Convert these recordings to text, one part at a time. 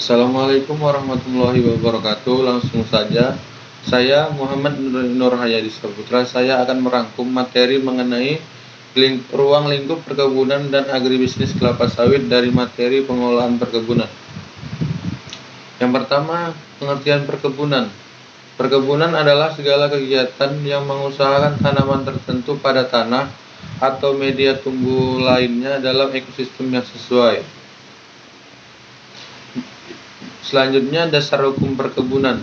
Assalamualaikum warahmatullahi wabarakatuh. Langsung saja, saya Muhammad Nur Hayadi Saputra. Saya akan merangkum materi mengenai ruang lingkup perkebunan dan agribisnis kelapa sawit dari materi pengolahan perkebunan. Yang pertama, pengertian perkebunan. Perkebunan adalah segala kegiatan yang mengusahakan tanaman tertentu pada tanah atau media tumbuh lainnya dalam ekosistem yang sesuai. Selanjutnya, dasar hukum perkebunan.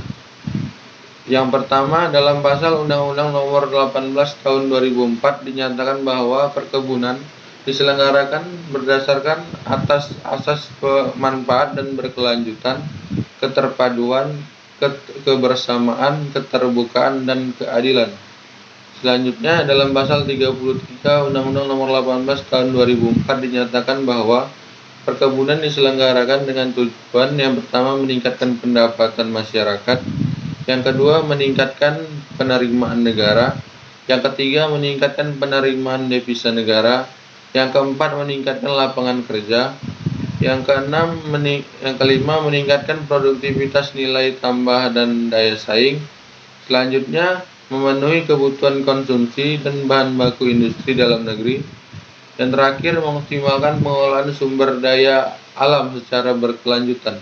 Yang pertama, dalam pasal Undang-Undang Nomor 18 Tahun 2004 dinyatakan bahwa perkebunan diselenggarakan berdasarkan atas asas pemanfaat dan berkelanjutan, keterpaduan, kebersamaan, keterbukaan, dan keadilan. Selanjutnya, dalam pasal 33 Undang-Undang Nomor 18 Tahun 2004 dinyatakan bahwa perkebunan diselenggarakan dengan tujuan yang pertama meningkatkan pendapatan masyarakat, yang kedua meningkatkan penerimaan negara, yang ketiga meningkatkan penerimaan devisa negara, yang keempat meningkatkan lapangan kerja, yang kelima meningkatkan produktivitas nilai tambah dan daya saing, selanjutnya memenuhi kebutuhan konsumsi dan bahan baku industri dalam negeri, dan terakhir mengoptimalkan pengolahan sumber daya alam secara berkelanjutan.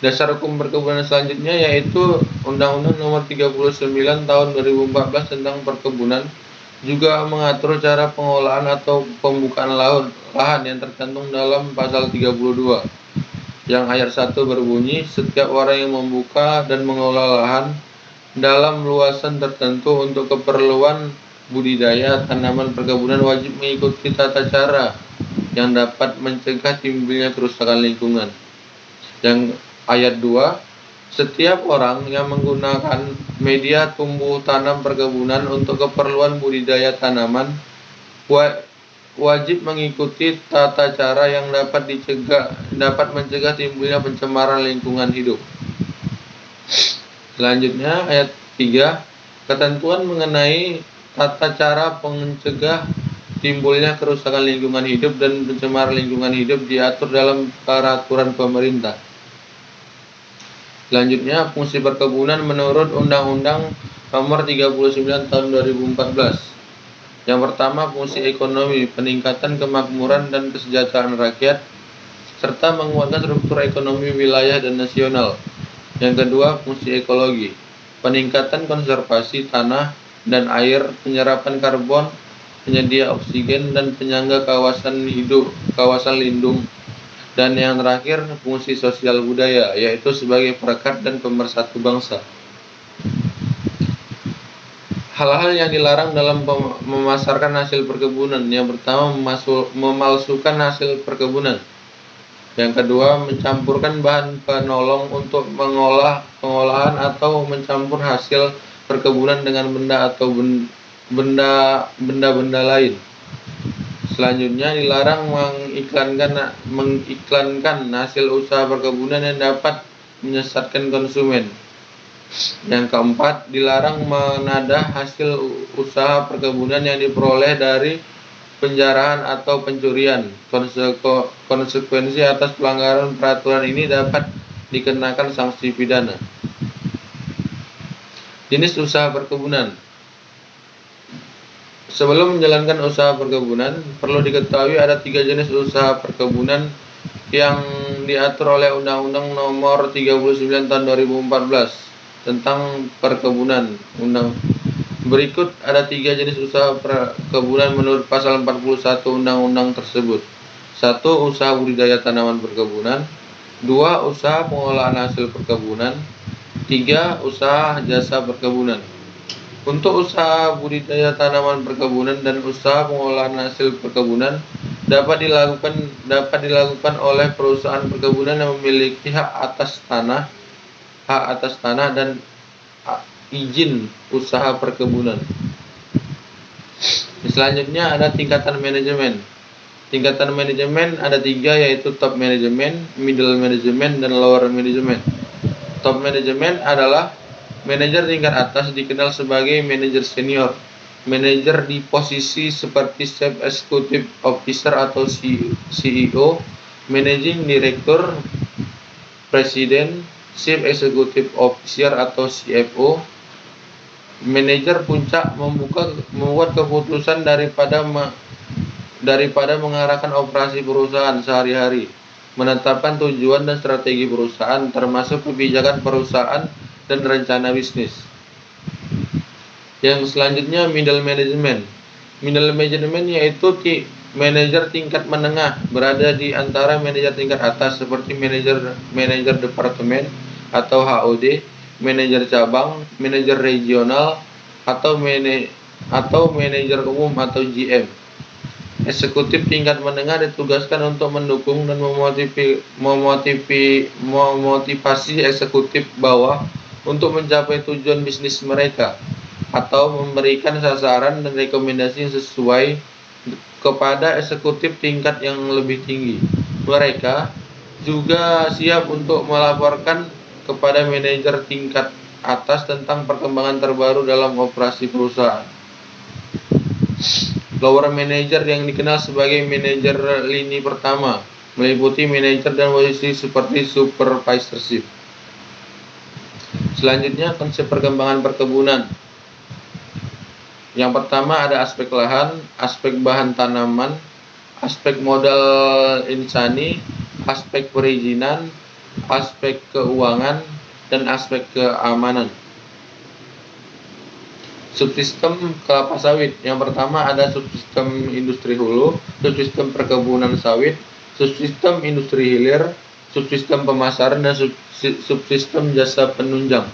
Dasar hukum perkebunan selanjutnya yaitu Undang-Undang Nomor 39 Tahun 2014 tentang perkebunan juga mengatur cara pengolahan atau pembukaan lahan yang tercantum dalam pasal 32 yang ayat 1 berbunyi, setiap orang yang membuka dan mengolah lahan dalam luasan tertentu untuk keperluan budidaya tanaman perkebunan wajib mengikuti tata cara yang dapat mencegah timbulnya kerusakan lingkungan. Yang ayat 2, setiap orang yang menggunakan media tumbuh tanam perkebunan untuk keperluan budidaya tanaman wajib mengikuti tata cara yang dapat mencegah timbulnya pencemaran lingkungan hidup. Selanjutnya ayat 3, ketentuan mengenai tata cara mencegah timbulnya kerusakan lingkungan hidup dan pencemaran lingkungan hidup diatur dalam peraturan pemerintah. Selanjutnya, fungsi perkebunan menurut Undang-Undang Nomor 39 Tahun 2014. Yang pertama, fungsi ekonomi, peningkatan kemakmuran dan kesejahteraan rakyat, serta menguatkan struktur ekonomi wilayah dan nasional. Yang kedua, fungsi ekologi, peningkatan konservasi tanah dan air, penyerapan karbon, penyedia oksigen, dan penyangga kawasan lindung. Dan yang terakhir, fungsi sosial budaya, yaitu sebagai perekat dan pemersatu bangsa. Hal-hal yang dilarang dalam memasarkan hasil perkebunan. Yang pertama, memalsukan hasil perkebunan. Yang kedua, mencampurkan bahan penolong untuk pengolahan atau mencampur hasil perkebunan dengan benda atau benda-benda lain. Selanjutnya, dilarang mengiklankan hasil usaha perkebunan yang dapat menyesatkan konsumen. Yang keempat, dilarang menadah hasil usaha perkebunan yang diperoleh dari penjarahan atau pencurian. Konsekuensi atas pelanggaran peraturan ini dapat dikenakan sanksi pidana. Jenis usaha perkebunan. Sebelum menjalankan usaha perkebunan, perlu diketahui ada 3 jenis usaha perkebunan yang diatur oleh Undang-Undang Nomor 39 Tahun 2014 tentang perkebunan. Berikut ada 3 jenis usaha perkebunan menurut pasal 41 undang-undang tersebut. 1. Usaha budidaya tanaman perkebunan. 2. Usaha pengolahan hasil perkebunan. 3. Usaha jasa perkebunan. Untuk usaha budidaya tanaman perkebunan dan usaha pengolahan hasil perkebunan dapat dilakukan oleh perusahaan perkebunan yang memiliki hak atas tanah dan izin usaha perkebunan. Selanjutnya ada tingkatan manajemen. Tingkatan manajemen ada 3, yaitu top manajemen, middle manajemen, dan lower manajemen. Top manajemen adalah manajer tingkat atas, dikenal sebagai manajer senior. Manajer di posisi seperti Chief Executive Officer atau CEO, Managing Director, Presiden, Chief Executive Officer atau CFO, manajer puncak membuat keputusan daripada mengarahkan operasi perusahaan sehari-hari, menetapkan tujuan dan strategi perusahaan, termasuk kebijakan perusahaan dan rencana bisnis. Yang selanjutnya middle management. Middle management yaitu manajer tingkat menengah, berada di antara manajer tingkat atas seperti manajer departemen atau HOD, manajer cabang, manajer regional atau manajer umum atau GM. Eksekutif tingkat menengah ditugaskan untuk mendukung dan memotivasi eksekutif bawah untuk mencapai tujuan bisnis mereka, atau memberikan sasaran dan rekomendasi yang sesuai kepada eksekutif tingkat yang lebih tinggi. Mereka juga siap untuk melaporkan kepada manajer tingkat atas tentang perkembangan terbaru dalam operasi perusahaan. Lower manager yang dikenal sebagai manajer lini pertama meliputi manajer dan posisi seperti supervisorship. Selanjutnya, konsep perkembangan perkebunan. Yang pertama ada aspek lahan, aspek bahan tanaman, aspek modal insani, aspek perizinan, aspek keuangan, dan aspek keamanan. Subsistem kelapa sawit. Yang pertama ada subsistem industri hulu, subsistem perkebunan sawit, subsistem industri hilir, subsistem pemasaran, dan subsistem jasa penunjang.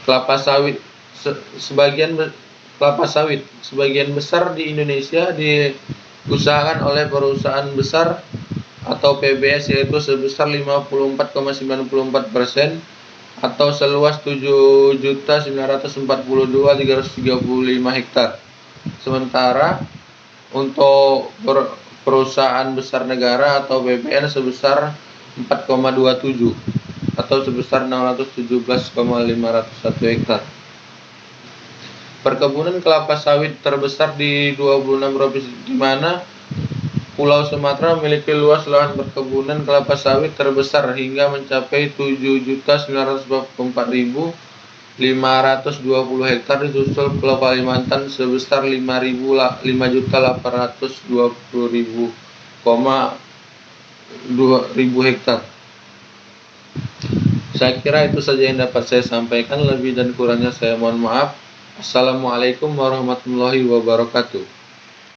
Kelapa sawit sebagian besar di Indonesia diusahakan oleh perusahaan besar atau PBS, yaitu sebesar 54,94% atau seluas 7.942.335 hektar. Sementara untuk perusahaan besar negara atau BPN sebesar 4,27 atau sebesar 617,501 hektar. Perkebunan kelapa sawit terbesar di 26 provinsi, di mana Pulau Sumatera memiliki luas lahan perkebunan kelapa sawit terbesar hingga mencapai 7.944.520 hektar, disusul Pulau Kalimantan sebesar 5.820.000 hektar. Saya kira itu saja yang dapat saya sampaikan. Lebih dan kurangnya saya mohon maaf. Assalamualaikum warahmatullahi wabarakatuh.